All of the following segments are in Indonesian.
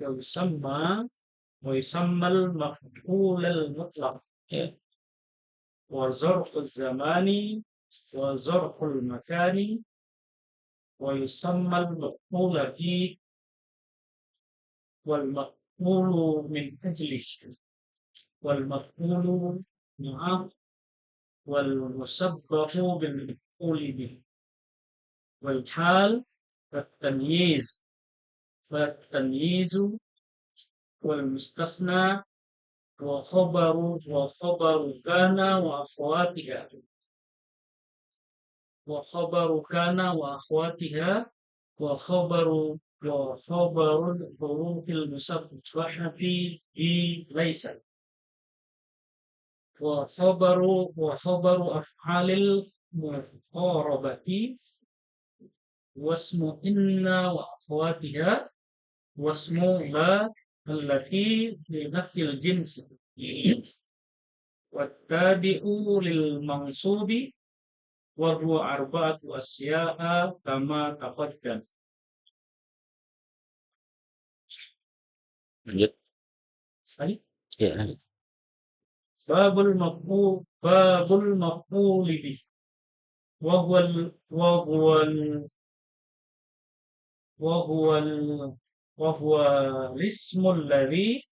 ويسمى ويسمى المفعول المطلق وظرف الزمان وظرف المكان ويسمى المفعول به والمفعول من أجله والمفعول معه والمسبح بالمفعول به والحال فالتمييز والمستثنى وخبر كان وأخواتها وخبر الحروف المسبحة به ليس وخبر أفعال المقاربة واسم إن وأخواتها واسم لا التي لنفي الجنس والتابع للمنصوب وهو أربعة أشياء كما تقدم. Lanjut. Baik. Ya, lanjut. Babul maf'ul bih وهو الاسم الذي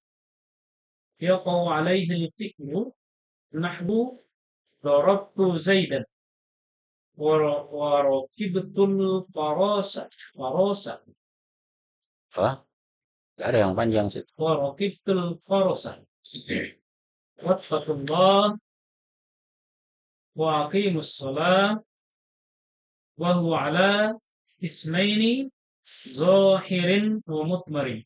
يقع عليه الفعل نحو ضربت زيدا وركبت الفرس Gak ada yang panjang sih. وركبت الفرس واتقوا الله وأقيموا الصلاة وهو على اسمين ظاهر ومضمر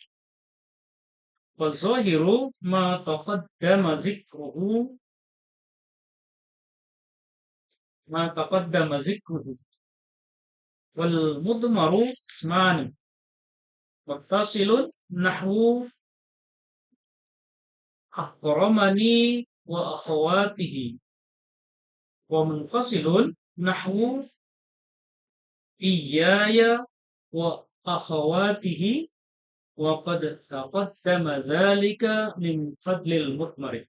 والظاهر ما تقدم ذكره والمضمر اسمان متصل نحو أكرمني وأخواته ومنفصل نحو إياي وأخواته وقد تقدم ذلك من فضل المضمر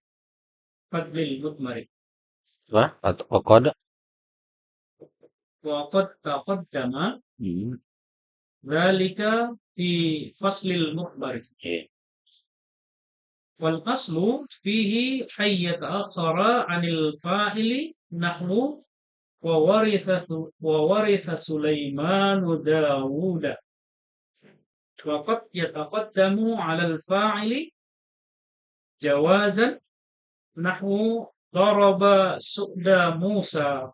وقد تقدم ذلك في فصل المخبر والأصل فيه أن يتأخر عن الفاعل نحو وورث سليمان داود وقد يتقدم على الفاعل جوازا نحو ضرب سؤدى موسى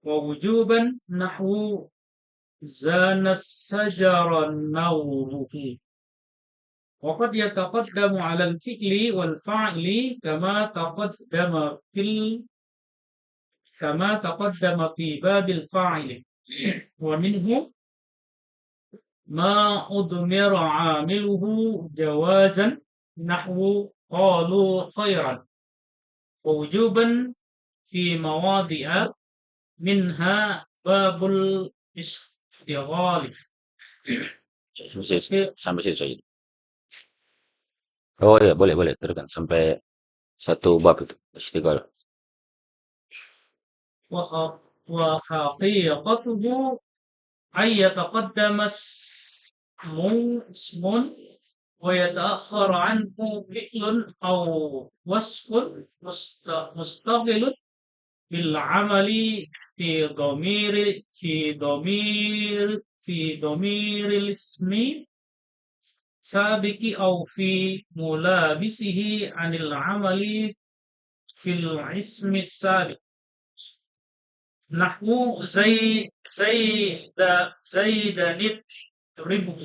ووجوبا نحو زان الشجر النور وقد يتقدم على الفعل والفاعل كما تقدم في باب الفاعل ومنه ما أضمر عامله جوازا نحو قالوا خيرا ووجوبا في مواضع منها باب الاستغلال. Sampai situ saja. Oh ya, boleh teruskan sampai satu bab itu istiqalah. وحقيقته أن يتقدم اسم ويتأخر عنه فعل أو وصف مستقل بالعمل في ضمير الاسم سابق أو في ملابسه عن العمل في الاسم السابق نحو زيدا نضربه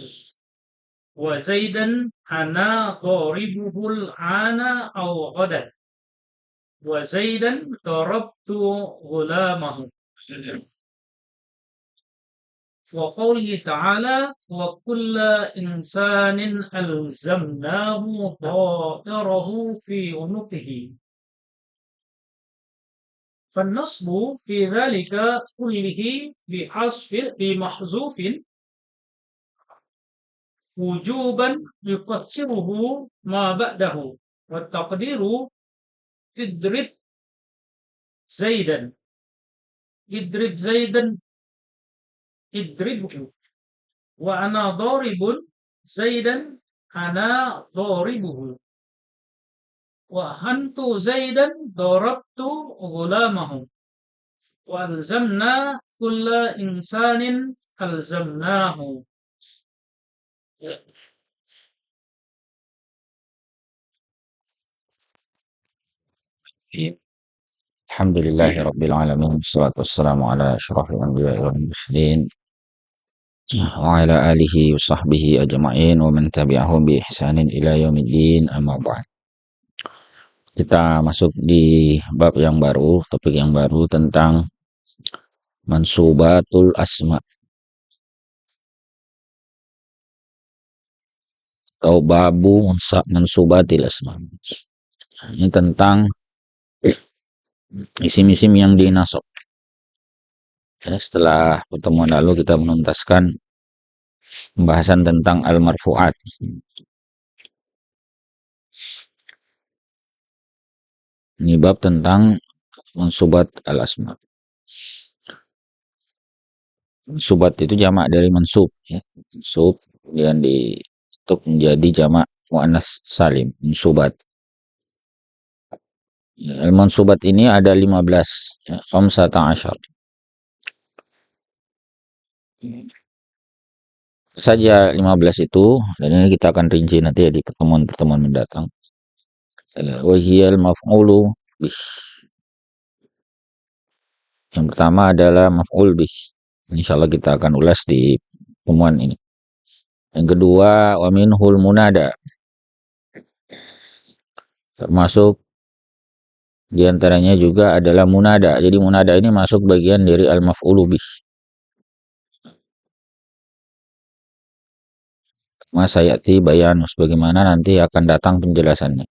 وزيدا أنا ضاربه الآن أو غدا وزيدا ضربت غلامه وقوله تعالى وكل إنسان ألزمناه طائره في عنقه فالنصب في ذلك كله بمحذوف wujuban yufassiruhu ma ba'dahu wa taqdiru idrib zaidan idrib zaidan idribhu wa ana dharibun zaidan ana dharibuhu wa hantu zaidan darabtu ghulamahu wa alzamna kulla insanin alzamnahu. Alhamdulillahi rabbil alamin. Wassalatu wassalamu ala asyrafil anbiya'i wal mursalin wa ala alihi wa sahbihi ajma'in wa man tabi'ahum bi ihsanin ila yaumiddin, amma ba'd. Kita masuk di bab yang baru, topik yang baru tentang mansubatul asma atau babu mansubatil asma. Ini tentang isim-isim yang dinasab. Ya, setelah pertemuan lalu kita menuntaskan pembahasan tentang al-marfu'at. Ini bab tentang mansubat al-asma. Mansubat itu jamak dari mansub, ya. Mansub kemudian dibentuk menjadi jamak muannas salim, mansubat. Ya, al-mansubat ini ada 15, ya, 15. Saja 15 itu, dan ini kita akan rinci nanti ya di pertemuan-pertemuan mendatang. Wa hiyal maf'ulu bih. Yang pertama adalah maf'ul bih. Insyaallah kita akan ulas di pertemuan ini. Yang kedua, wa minhul munada. Termasuk diantaranya juga adalah munada. Jadi munada ini masuk bagian dari al-maf'ulu bih. Sayati bayan, sebagaimana nanti akan datang penjelasannya.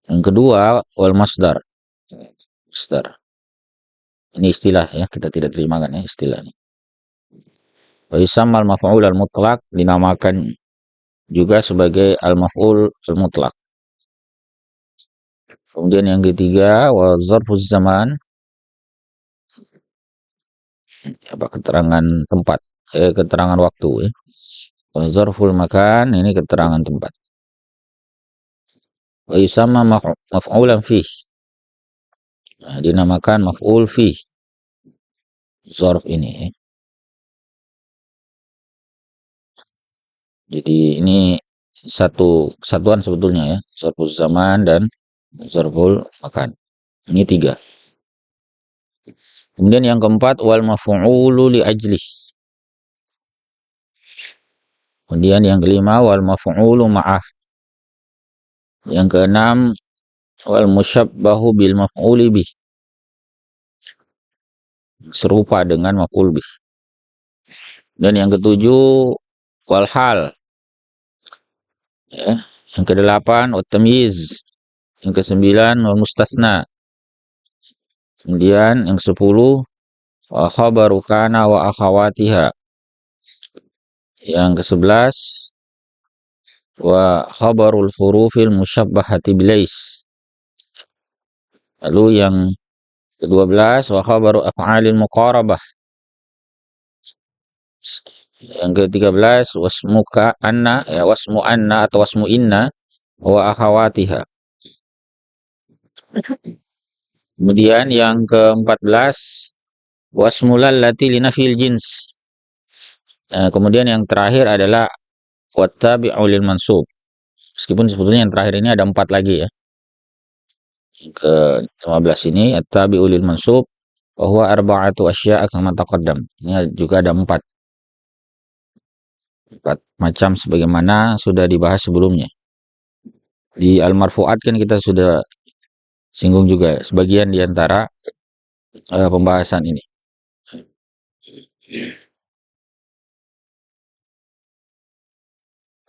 Yang kedua, wal masdar. Masdar. Ini istilah ya, kita tidak terimakan ya istilahnya. Wa yusammal maf'ul al-mutlaq, dinamakan juga sebagai al-maf'ul al-mutlaq. Kemudian yang ketiga, wa zarfuz zaman, apa keterangan tempat, keterangan waktu ya. Wa zarful makan, ini keterangan tempat. Wa yusamma maf'ulan fih. Nah, dinamakan maf'ul fih. Zarf ini ya. Jadi ini satu kesatuan sebetulnya ya, zarful zaman dan zarful makan. Ini 3. Kemudian yang keempat, wal maf'ulu li ajlih. Kemudian yang kelima, wal maf'ulu ma'ah. Yang keenam, wal musyabbahu bil maf'uli bih. Serupa dengan maf'ul bih. Dan yang ketujuh, wal hal. Ya. Yang kedelapan, wat tamyiz. Yang kesembilan, wal mustasna. Kemudian yang 10, wa khabaru kana wa akhawatiha. Yang ke-11, wa khabarul hurufil musyabbahati bilais. Lalu yang ke-12, wa khabaru af'alil muqarabah. Yang ke-13, wasmuka anna, ya wasmu anna atau wasmu inna wa akhawatiha. Kemudian yang ke-14, wasmulal lati linafil jins. Kemudian yang terakhir adalah wattabi'u lil mansub. Meskipun sebetulnya yang terakhir ini ada 4 lagi ya. Yang ke-15 ini attabi'u lil mansub wa huwa arba'atu asya'a kama taqaddam. Ini juga ada 4 macam sebagaimana sudah dibahas sebelumnya. Di al-marfu'at kan kita sudah singgung juga sebagian di antara pembahasan ini.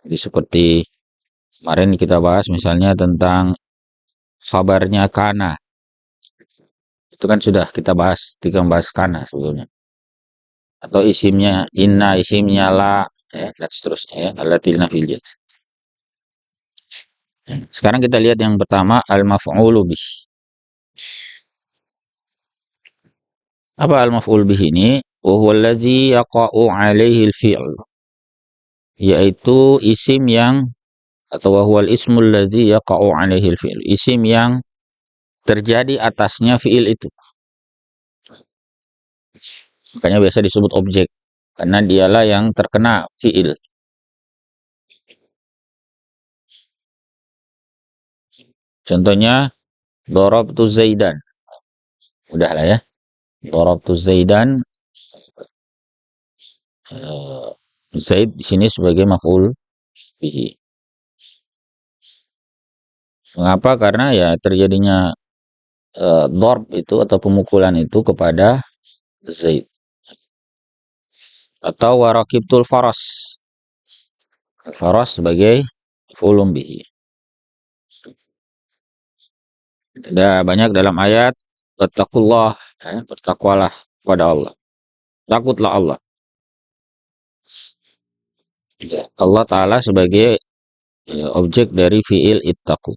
Jadi seperti kemarin kita bahas misalnya tentang khabarnya kana. Itu kan sudah kita bahas ketika membahas kana sebetulnya. Atau isimnya inna, isimnya la, ya, dan seterusnya ya, allati linafil jins. Sekarang kita lihat yang pertama al-maf'ulu bih. Apa al-maf'ul bih ini? Wa huwa allazi yaqa'u 'alaihi al-fi'l. Yaitu isim yang atau wa huwal ismul ladzi yaqa'u 'alaihi al-fi'l. Isim yang terjadi atasnya fi'il itu. Makanya biasa disebut objek karena dialah yang terkena fi'il. Contohnya darabtu Zaidan. Udahlah ya. Darabtu Zaidan, Zaid di sini sebagai maf'ul bihi. Mengapa? Karena ya terjadinya darb itu atau pemukulan itu kepada Zaid. Atau warakibtul faras. Faras sebagai maf'ulun bihi. Ada banyak dalam ayat wattaqullah, bertakwalah kepada Allah. Takutlah Allah. Allah Ta'ala sebagai objek dari fi'il ittaqu.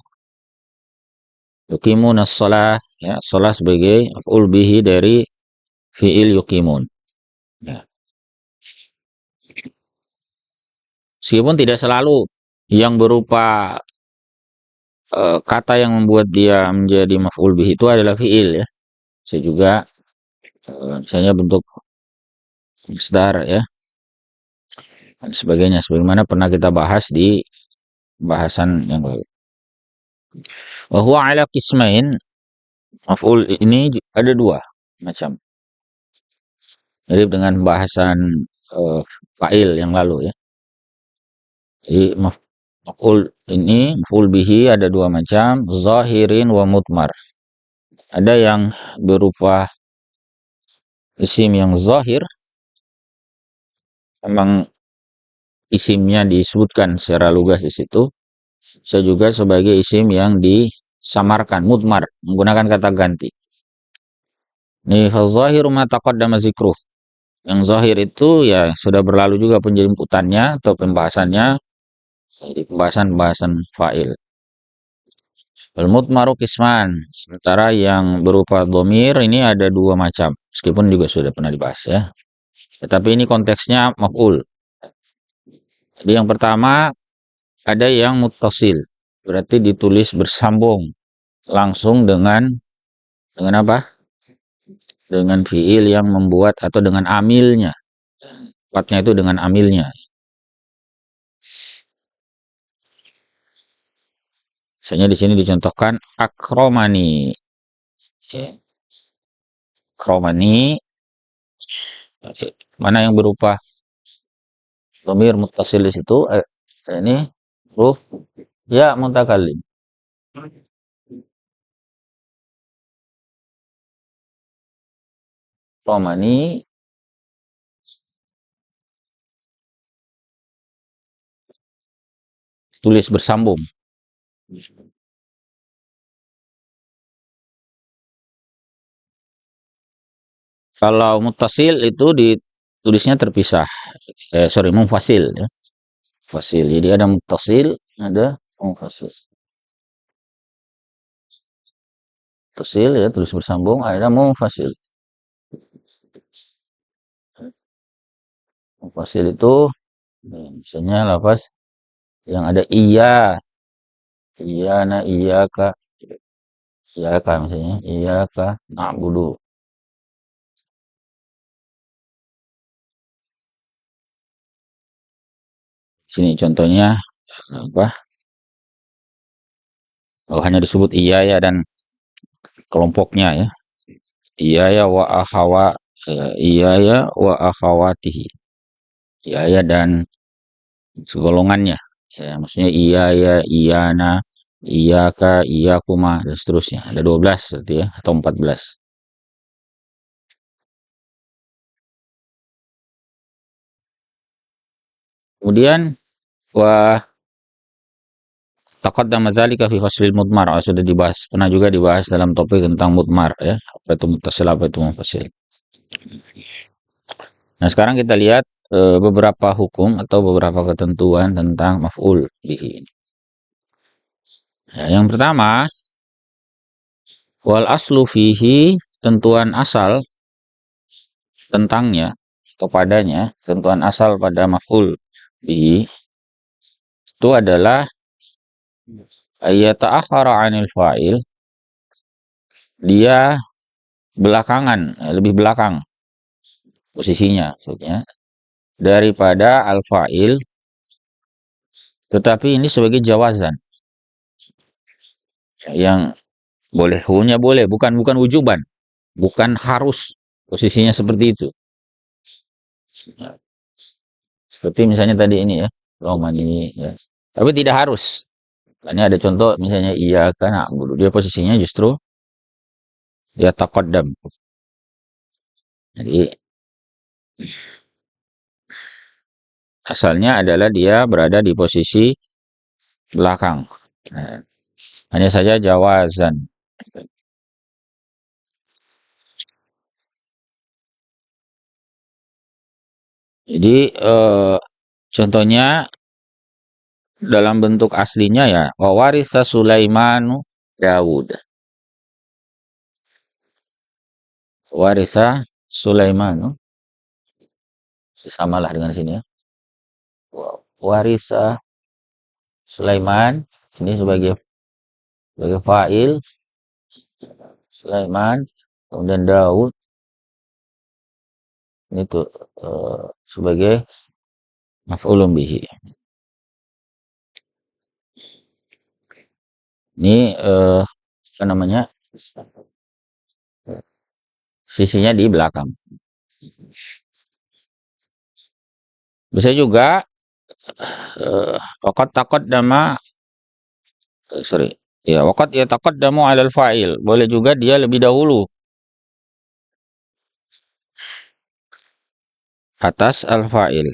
Yuqimunas shalah, ya, shalah sebagai maf'ul bihi dari fi'il yuqimun. Ya. Meskipun tidak selalu yang berupa kata yang membuat dia menjadi maf'ul bihi itu adalah fi'il ya. Bisa juga misalnya bentuk masdar ya dan sebagainya sebagaimana pernah kita bahas di bahasan yang lalu. Wa huwa ala qismain, maf'ul ini ada dua macam. Mirip dengan bahasan fa'il yang lalu ya. Jadi maf'ul ini, maf'ul bihi ada dua macam, zahirin wa mudmar. Ada yang berupa isim yang zahir, memang isimnya disebutkan secara lugas di situ. Bisa juga sebagai isim yang disamarkan, mudmar, menggunakan kata ganti. Ini fadzahiru ma taqaddama zikruh. Yang zahir itu ya sudah berlalu juga penjemputannya atau pembahasannya di pembahasan fa'il. Al-mudmaru qisman. Sementara yang berupa dhamir ini ada dua macam. Meskipun juga sudah pernah dibahas ya. Tetapi ini konteksnya maf'ul. Jadi yang pertama ada yang muttasil. Berarti ditulis bersambung langsung dengan apa? Dengan fi'il yang membuat atau dengan amilnya. Tepatnya itu dengan amilnya. Misalnya di sini dicontohkan akromani. Ya. Akromani. Mana yang berupa dhamir muttasil di situ? Ini huruf ya mutakallim. Akromani tulis bersambung. Kalau muttasil itu ditulisnya terpisah. Munfasil ya. Fasil. Jadi ada muttasil, ada munfasil. Muttasil ya tulis bersambung, ada munfasil. Munfasil itu misalnya lafaz yang ada iya, iyana, iyaka, iyaka misalnya, iyaka na'budu. Sini contohnya apa? Oh, hanya disebut iya ya dan kelompoknya ya. Iya ya wa akhawa, iya ya wa akhawatihi. Iya ya dan segolongannya. Ya, maksudnya iya ya, iyana, iyaka, iyakuma dan seterusnya. Ada 12 berarti ya atau 14. Kemudian wa taqaddama dzalika fi faslil mudmar. Sudah dibahas, pernah juga dibahas dalam topik tentang mudmar ya. Apa itu muttasil, apa itu munfasil. Nah, sekarang kita lihat beberapa hukum atau beberapa ketentuan tentang maf'ul bihi. Ya, yang pertama, wal aslu fihi, tentuan asal tentangnya, kepadanya, tentuan asal pada maf'ul bihi itu adalah ayyata'akhkhara 'anil fa'il, dia belakangan, lebih belakang posisinya maksudnya daripada al-fa'il, tetapi ini sebagai jawazan yang boleh, hukumnya boleh, bukan wujuban, bukan harus posisinya seperti itu. Seperti misalnya tadi ini ya, romani ya. Tapi tidak harus. Ini ada contoh misalnya iya kan dia posisinya justru dia taqaddam. Jadi asalnya adalah dia berada di posisi belakang. Nah, hanya saja jawazan. Jadi contohnya dalam bentuk aslinya ya, wa warisa Sulaimanu Dawud. Warisa Sulaimanu samalah dengan sini ya. Warisa Sulaiman ini sebagai fa'il, Sulaiman, kemudian Daud ini tuh sebagai maf'ulun bihi. Ini apa namanya? Sisinya di belakang. Bisa juga waqad taqaddama sorry. Ya, waqad yataqaddamu 'alal fa'il. Boleh juga dia lebih dahulu atas al-fa'il.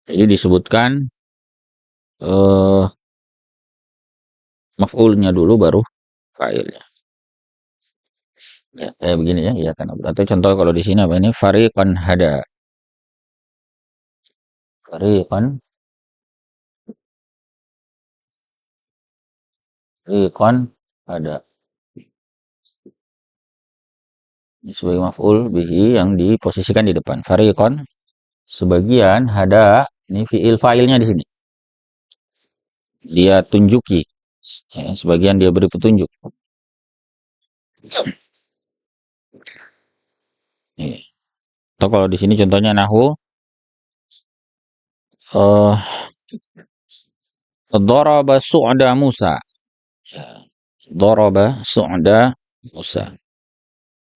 Jadi disebutkan maf'ulnya dulu baru fa'ilnya. Ya, kayak begini ya, iya kan. Atau contoh kalau di sini apa ini? Fariqan hada. Fariqan hada. Ini sebagai maf'ul bihi yang diposisikan di depan. Fariqan sebagian hada, ini fi'il fa'ilnya di sini. Dia tunjuki. Ya, sebagian dia beri petunjuk. Ya. Atau kalau di sini contohnya nahu daraba su'da Musa. Ya. Daraba su'da Musa.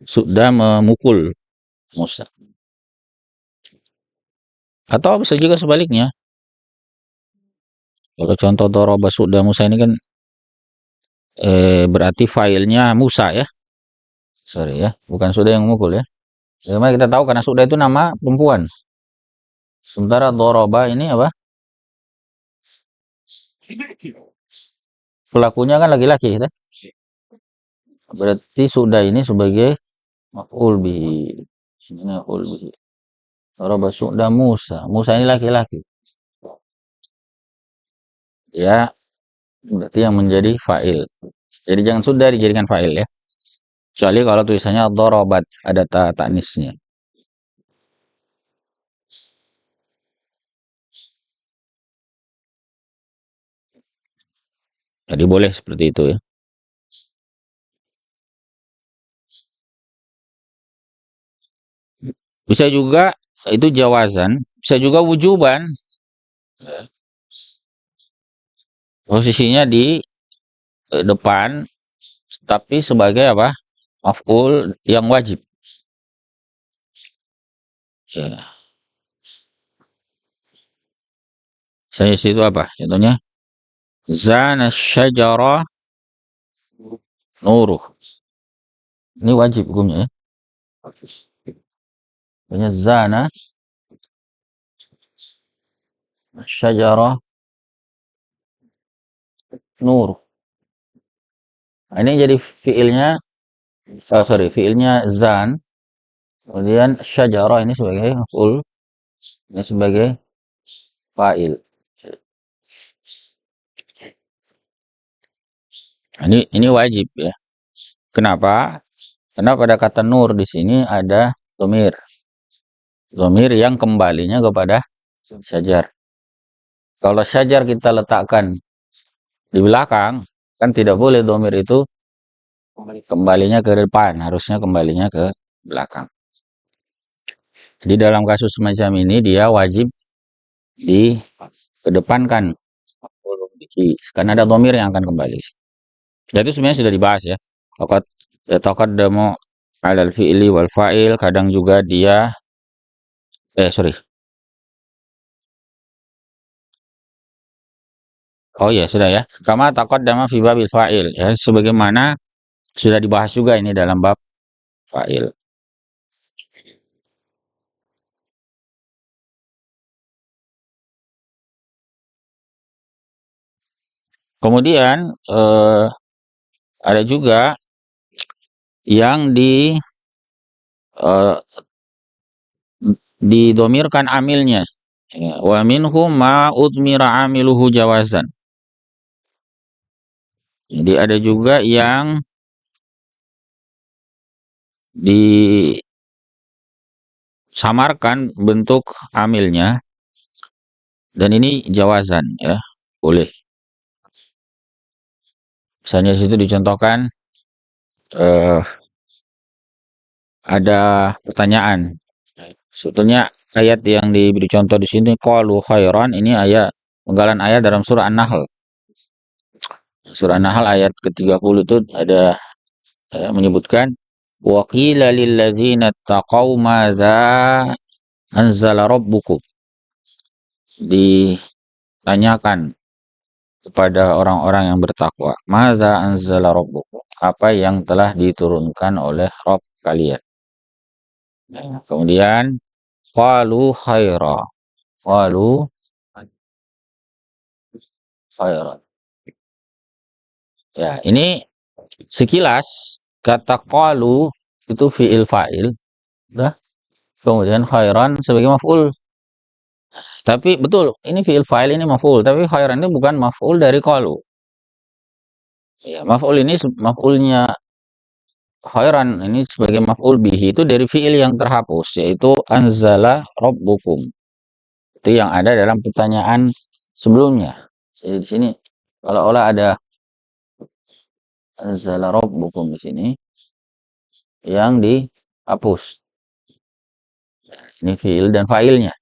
Su'da memukul Musa. Atau bisa juga sebaliknya. Kalau contoh daraba su'da Musa ini kan berarti filenya Musa ya. Sorry ya, bukan Su'da yang memukul ya. Bagaimana kita tahu karena Su'da itu nama perempuan. Sementara daraba ini apa? Pelakunya kan laki-laki ya. Berarti Su'da ini sebagai maf'ul bihi. Ini maf'ul bihi. Daraba su'da Musa. Musa ini laki-laki. Ya, berarti yang menjadi fa'il. Jadi jangan sudah dijadikan fa'il ya. Kecuali kalau tulisannya darabat, ada ta'nisnya. Jadi boleh seperti itu ya. Bisa juga itu jawazan, bisa juga wujuban. Posisinya di depan, tapi sebagai apa? Maf'ul yang wajib. Ya. Saya situ apa? Contohnya zana syajara nuruh. Ini wajib hukumnya ya. Contohnya zana syajara nuruh. Nah, ini jadi fiilnya fiilnya zan Kemudian syajarah ini sebagai maf'ul, ini sebagai fa'il. Ini wajib ya. Kenapa? Karena pada kata nur di sini ada dhamir. Dhamir yang kembalinya kepada syajar. Kalau syajar kita letakkan di belakang, kan tidak boleh dhamir itu kembalinya ke depan, harusnya kembalinya ke belakang. Jadi dalam kasus semacam ini dia wajib dikedepankan karena ada dhamir yang akan kembali. Ya itu sebenarnya sudah dibahas ya. Taqaddamu 'alal fi'li wal fa'il, kadang juga dia sorry. Oh ya, sudah ya. Kama taqaddama fi babil fa'il ya, sebagaimana sudah dibahas juga ini dalam bab fa'il. Kemudian ada juga yang eh, didomirkan amilnya. Ya, wa minhum ma udmira amiluhu jawazan. Jadi ada juga yang disamarkan bentuk amilnya dan ini jawazan ya, boleh. Misalnya situ dicontohkan eh, ada pertanyaan. Sebetulnya ayat yang diberi contoh di sini qalu khairan, ini ayat penggalan ayat dalam surah An-Nahl. Surah An-Nahl ayat ke-30 itu ada menyebutkan wa qila lil ladzina taqaw madza anzala rabbukum. Ditanyakan kepada orang-orang yang bertakwa, madza anzala rabbukum, apa yang telah diturunkan oleh Rabb kalian. Kemudian qalu khaira. Qalu khairan. Ya, ini sekilas kata qalu itu fi'il fa'il, dah. Kemudian khairan sebagai maf'ul. Tapi betul, ini fi'il fa'il, ini maf'ul, tapi khairan itu bukan maf'ul dari qalu. Ya, maf'ul ini maf'ulnya khairan ini sebagai maf'ul bihi itu dari fi'il yang terhapus, yaitu anzala rabbukum. Itu yang ada dalam pertanyaan sebelumnya. Jadi di sini kalau olah ada anzala rabbukum di sini yang dihapus. Ini fi'il dan fa'ilnya.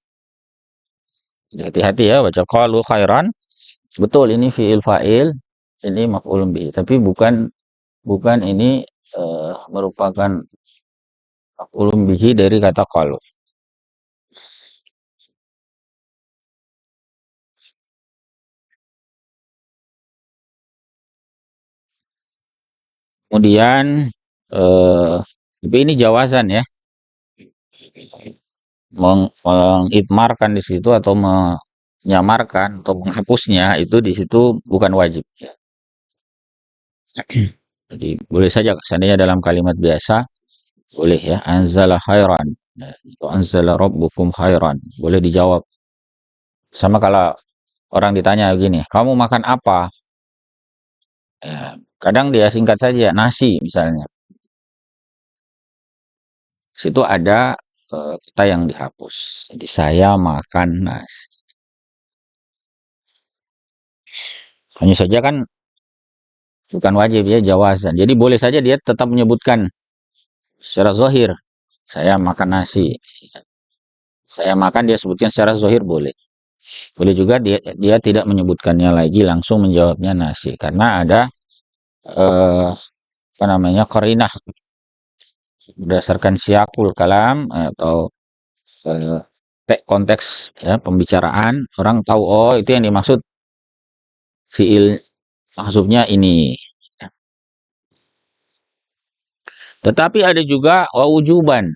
Hati-hati ya baca qalu khairan. Betul ini fi'il fa'il, ini maf'ulun bihi, tapi bukan ini merupakan maf'ulun bihi dari kata qalu. Kemudian tapi ini jawazan ya. Mengitmarkan di situ atau menyamarkan atau menghapusnya itu di situ bukan wajib. Jadi boleh saja seandainya dalam kalimat biasa boleh ya, anzala khairan atau anzala rabbukum khairan, boleh dijawab. Sama kalau orang ditanya begini, kamu makan apa? Ya, kadang dia singkat saja nasi misalnya. Situ ada kata yang dihapus. Jadi saya makan nasi. Hanya saja kan bukan wajib ya, jawazan. Jadi boleh saja dia tetap menyebutkan secara zahir, saya makan nasi. Saya makan dia sebutkan secara zahir boleh. Boleh juga dia tidak menyebutkannya lagi, langsung menjawabnya nasi karena ada eh, apa namanya qarinah berdasarkan siakul kalam atau eh, konteks ya pembicaraan, orang tahu oh itu yang dimaksud fiil maksudnya ini. Tetapi ada juga wujuban.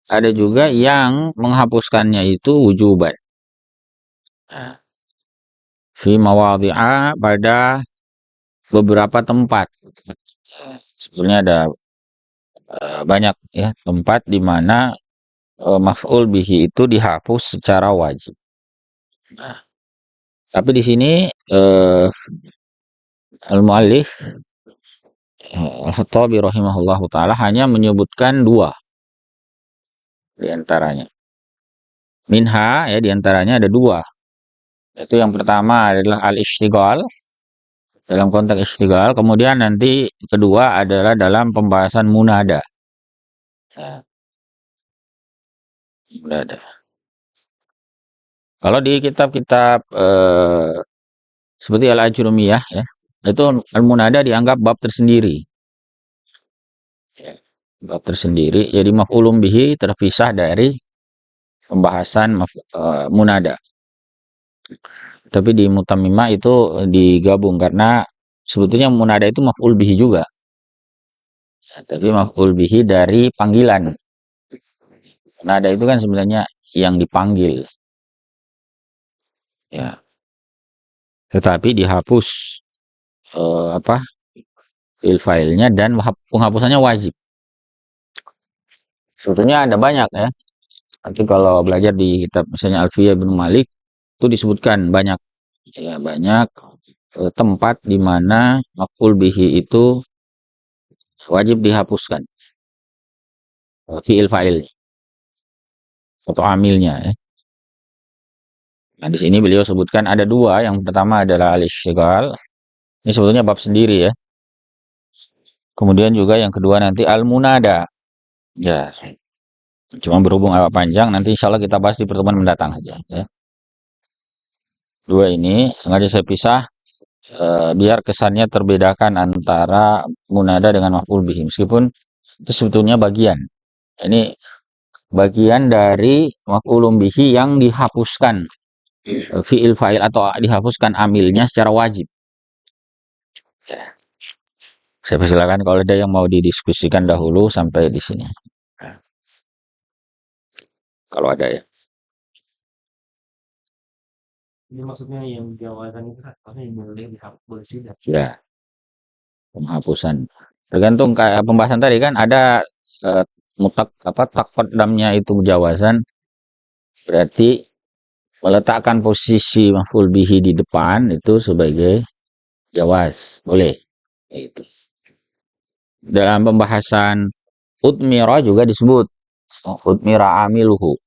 Ada juga yang menghapuskannya itu wujuban. Fi mawadhi'a, pada beberapa tempat. Sebetulnya ada banyak ya tempat di mana maf'ul bihi itu dihapus secara wajib. Nah, tapi di sini al-muallif Al-Khattabi rahimahullahu taala hanya menyebutkan dua di antaranya. Minha ya di antaranya ada dua. Yaitu yang pertama adalah al-istighal dalam konteks istighal, kemudian nanti kedua adalah dalam pembahasan munada. Ya, munada. Kalau di kitab-kitab seperti Al-Ajrumiyah ya, itu al-munada dianggap bab tersendiri. Ya, bab tersendiri. Jadi maf'ulun bihi terpisah dari pembahasan munada. Tapi di Mutammimah itu digabung karena sebetulnya munada itu maf'ul bihi juga. Ya, tapi maf'ul bihi dari panggilan. Munada itu kan sebenarnya yang dipanggil. Ya, tetapi dihapus filenya dan penghapusannya wajib. Sebetulnya ada banyak ya. Nanti kalau belajar di kitab misalnya Alfiyah bin Malik itu disebutkan banyak ya banyak tempat di mana maf'ul bihi itu wajib dihapuskan fiil fa'il atau amilnya ya. Nah, di sini beliau sebutkan ada dua. Yang pertama adalah al-istighal. Ini sebetulnya bab sendiri ya. Kemudian juga yang kedua nanti al-munada. Ya, cuma berhubung agak panjang, nanti insya Allah kita bahas di pertemuan mendatang saja. Ya. Dua ini sengaja saya pisah biar kesannya terbedakan antara munada dengan maf'ul bihi. Meskipun itu sebetulnya bagian. Ini bagian dari maf'ulun bihi yang dihapuskan fiil fa'il atau dihapuskan amilnya secara wajib. Ya. Saya persilakan kalau ada yang mau didiskusikan dahulu sampai di sini. Kalau ada ya. Ini maksudnya yang jawaban itu apa yang boleh dihapus tidak? Ya, penghapusan. Tergantung kayak pembahasan tadi kan ada taqaddamnya itu jawazan berarti meletakkan posisi maf'ul bihi di depan itu sebagai jawaz, boleh. Itu. Dalam pembahasan utmira juga disebut utmira amiluhu.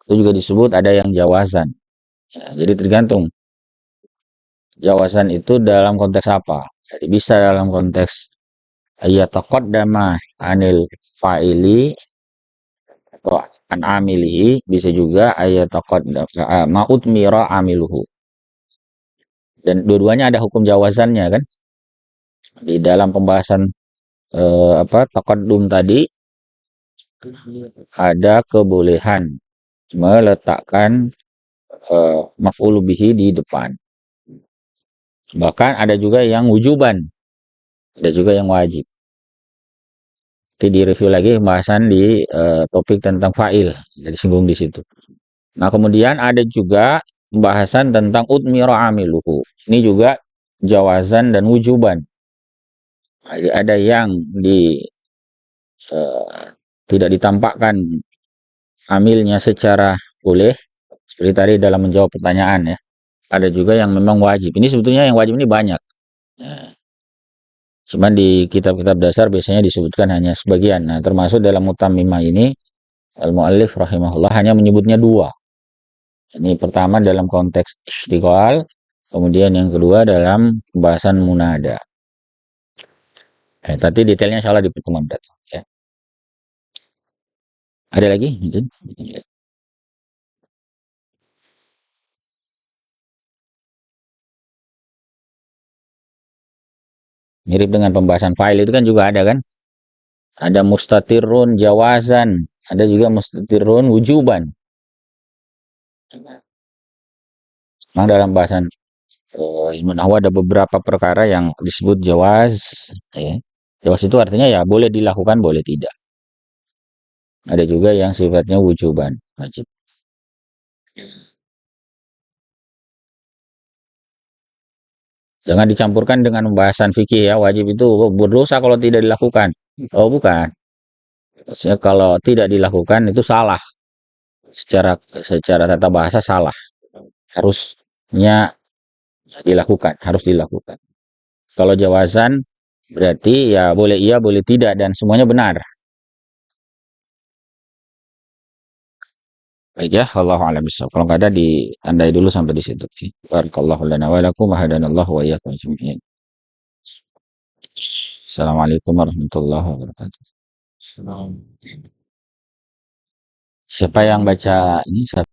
Itu juga disebut ada yang jawazan. Ya, jadi tergantung jawazan itu dalam konteks apa. Jadi bisa dalam konteks ayataqaddama anil fa'ili atau an amilihi, bisa juga ayataqaddama utmira amiluhu. Dan dua-duanya ada hukum jawazannya kan. Di dalam pembahasan taqaddum tadi ada kebolehan meletakkan maf'ul bihi di depan. Bahkan ada juga yang wujuban, ada juga yang wajib. Nanti di review lagi pembahasan di topik tentang fa'il, jadi singgung di situ. Nah, kemudian ada juga pembahasan tentang utmira amiluhu. Ini juga jawazan dan wujuban. Jadi ada yang tidak ditampakkan amilnya secara boleh, seperti tadi dalam menjawab pertanyaan ya. Ada juga yang memang wajib. Ini sebetulnya yang wajib ini banyak. Nah, cuman di kitab-kitab dasar biasanya disebutkan hanya sebagian. Nah, termasuk dalam Mutammimah ini, al-muallif rahimahullah hanya menyebutnya dua. Ini pertama dalam konteks istighal, kemudian yang kedua dalam pembahasan munada. Nanti detailnya insyaallah di pertemuan datang. Ya. Ada lagi? Mungkin? Mirip dengan pembahasan file itu kan juga ada kan? Ada mustatirun jawazan, ada juga mustatirun wujuban. Memang dalam bahasan ilmu nahwu ada beberapa perkara yang disebut jawaz. Ya. Jawaz itu artinya ya boleh dilakukan, boleh tidak. Ada juga yang sifatnya wujuban, wajib. Jangan dicampurkan dengan pembahasan fikih ya, wajib itu berdosa kalau tidak dilakukan. Oh, bukan. Kalau tidak dilakukan itu salah. Secara tata bahasa salah. Harusnya dilakukan, harus dilakukan. Kalau jawazan berarti ya boleh iya, boleh tidak dan semuanya benar. Baik ya, wallahu a'lam bishawab. Kalau nggak ada ditandai dulu sampai di situ. Oke. Barakallahu lana wa lakum wa hadanallahu wa iyyakum ajma'in. Assalamualaikum warahmatullahi wabarakatuh. Salam. Siapa yang baca ini?